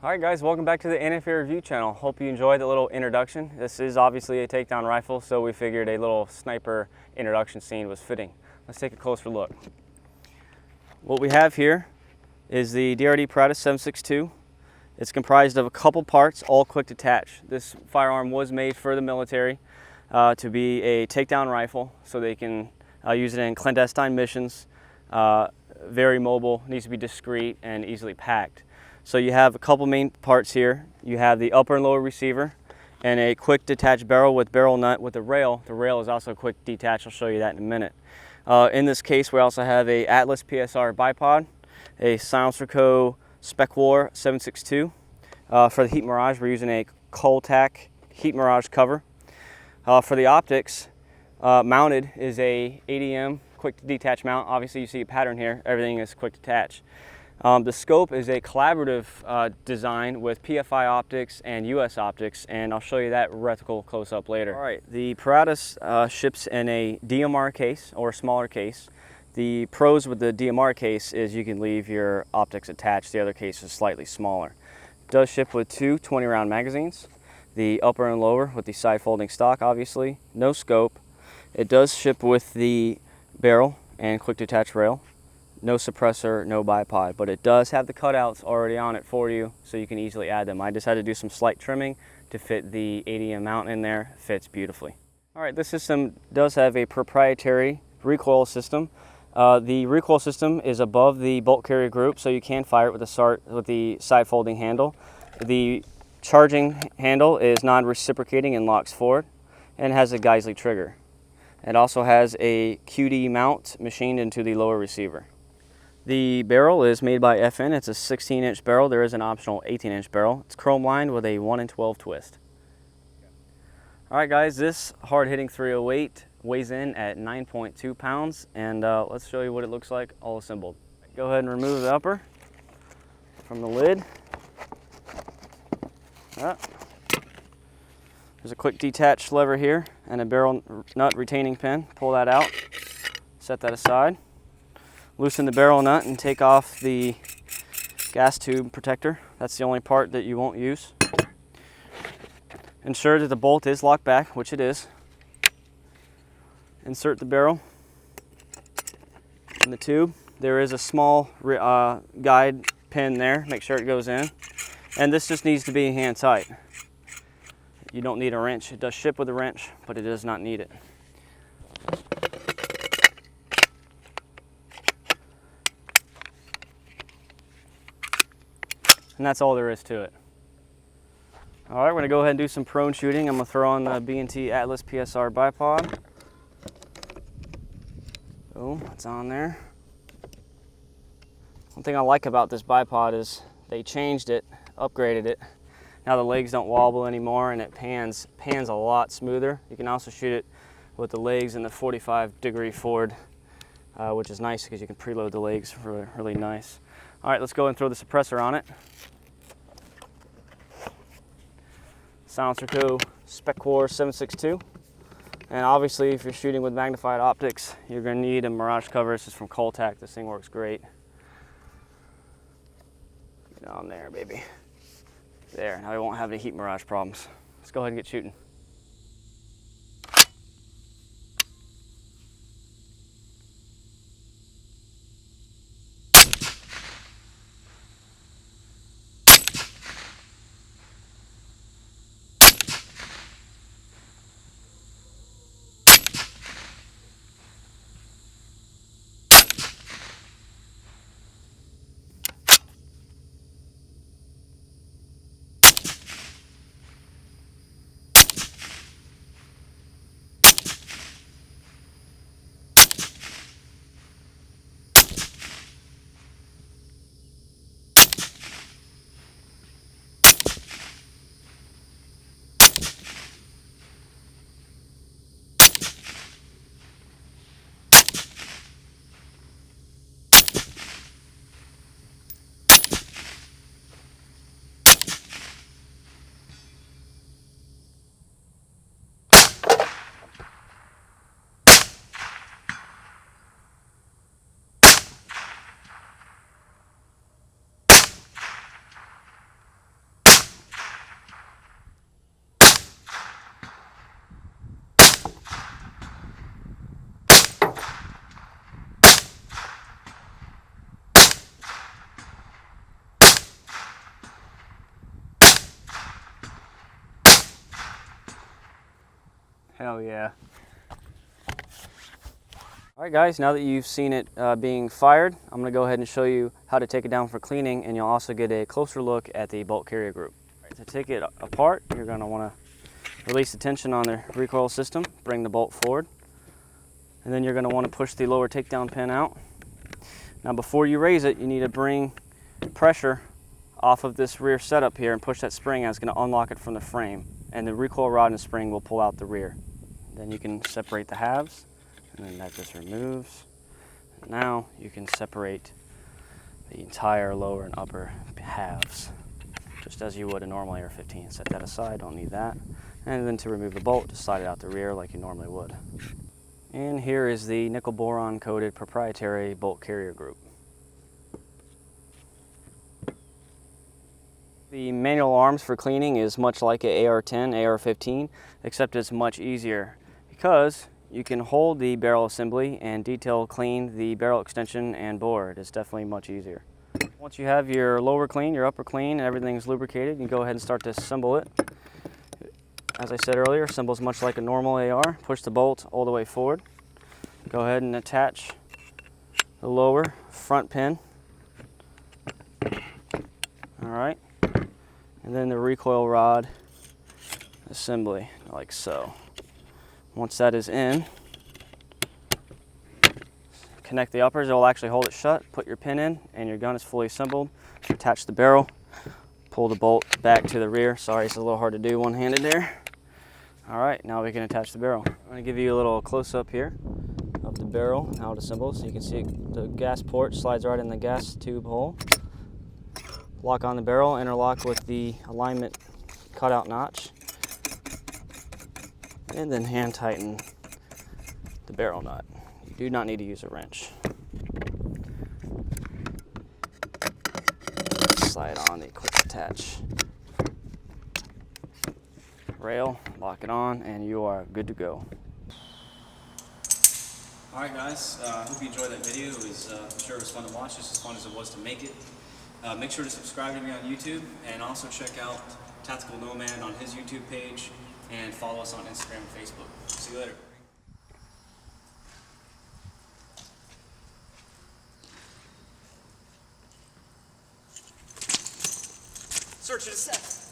Alright guys, welcome back to the NFA Review channel. Hope you enjoyed the little introduction. This is obviously a takedown rifle, so we figured a little sniper introduction scene was fitting. Let's take a closer look. What we have here is the DRD Paratus 7.62. It's comprised of a couple parts, all quick detach. This firearm was made for the military to be a takedown rifle, so they can use it in clandestine missions. Very mobile, needs to be discreet and easily packed. So you have a couple main parts here. You have the upper and lower receiver and a quick detach barrel with barrel nut with a rail. The rail is also quick detach. I'll show you that in a minute. In this case, we also have a Atlas PSR bipod, a Silencer Co. Spec War 7.62. For the Heat Mirage, we're using a Coltac Heat Mirage cover. For the optics, mounted is a ADM quick detach mount. Obviously you see a pattern here, everything is quick detach. The scope is a collaborative design with PFI optics and US optics, and I'll show you that reticle close up later. All right, the Paratus ships in a DMR case or a smaller case. The pros with the DMR case is you can leave your optics attached. The other case is slightly smaller. It does ship with two 20-round magazines, the upper and lower with the side folding stock, obviously. No scope. It does ship with the barrel and quick detach rail. No suppressor, no bipod, but it does have the cutouts already on it for you, so you can easily add them. I just had to do some slight trimming to fit the ADM mount in there. It fits beautifully. All right, this system does have a proprietary recoil system. The recoil system is above the bolt carrier group, so you can fire it with the side folding handle. The charging handle is non-reciprocating and locks forward, and has a Geisley trigger. It also has a QD mount machined into the lower receiver. The barrel is made by FN. It's a 16-inch barrel. There is an optional 18-inch barrel. It's chrome lined with a 1 in 12 twist. All right, guys, this hard-hitting 308 weighs in at 9.2 pounds, and let's show you what it looks like all assembled. Go ahead and remove the upper from the lid. There's a quick detach lever here and a barrel nut retaining pin. Pull that out, set that aside. Loosen the barrel nut and take off the gas tube protector. That's the only part that you won't use. Ensure that the bolt is locked back, which it is. Insert the barrel in the tube. There is a small guide pin there. Make sure it goes in. And this just needs to be hand tight. You don't need a wrench. It does ship with a wrench, but it does not need it. And that's all there is to it. All right, we're gonna go ahead and do some prone shooting. I'm gonna throw on the B&T Atlas PSR bipod. Boom, it's on there. One thing I like about this bipod is they changed it, upgraded it. Now the legs don't wobble anymore, and it pans a lot smoother. You can also shoot it with the legs in the 45-degree forward, which is nice because you can preload the legs really nice. All right, let's go and throw the suppressor on it. Silencer Co. Spec War 7.62. And obviously, if you're shooting with magnified optics, you're gonna need a Mirage cover. This is from Coltac. This thing works great. Get on there, baby. There, now we won't have any Heat Mirage problems. Let's go ahead and get shooting. Hell yeah. All right guys, now that you've seen it being fired, I'm gonna go ahead and show you how to take it down for cleaning, and you'll also get a closer look at the bolt carrier group. Right, to take it apart, you're gonna wanna release the tension on the recoil system, bring the bolt forward, and then you're gonna wanna push the lower takedown pin out. Now before you raise it, you need to bring pressure off of this rear setup here and push that spring out. It's gonna unlock it from the frame, and the recoil rod and spring will pull out the rear. Then you can separate the halves, and then that just removes. And now you can separate the entire lower and upper halves, just as you would a normal AR-15. Set that aside, don't need that. And then to remove the bolt, just slide it out the rear like you normally would. And here is the nickel boron coated proprietary bolt carrier group. The manual arms for cleaning is much like a AR-10, AR-15, except it's much easier because you can hold the barrel assembly and detail clean the barrel extension and bore. It's definitely much easier. Once you have your lower clean, your upper clean, and everything's lubricated, you can go ahead and start to assemble it. As I said earlier, assembles much like a normal AR. Push the bolt all the way forward. Go ahead and attach the lower front pin. All right. And then the recoil rod assembly, like so. Once that is in, connect the uppers. It will actually hold it shut. Put your pin in, and your gun is fully assembled. Attach the barrel. Pull the bolt back to the rear. Sorry, it's a little hard to do one-handed there. All right, now we can attach the barrel. I'm going to give you a little close-up here of the barrel, how it assembles. So you can see the gas port slides right in the gas tube hole. Lock on the barrel, interlock with the alignment cutout notch, and then hand tighten the barrel nut. You do not need to use a wrench. Slide on the quick attach rail, lock it on, and you are good to go. Alright guys, I hope you enjoyed that video. It was, I'm sure it was fun to watch, just as fun as it was to make it. Make sure to subscribe to me on YouTube, and also check out Tactical Nomad on his YouTube page, and follow us on Instagram and Facebook. See you later. Search and assess.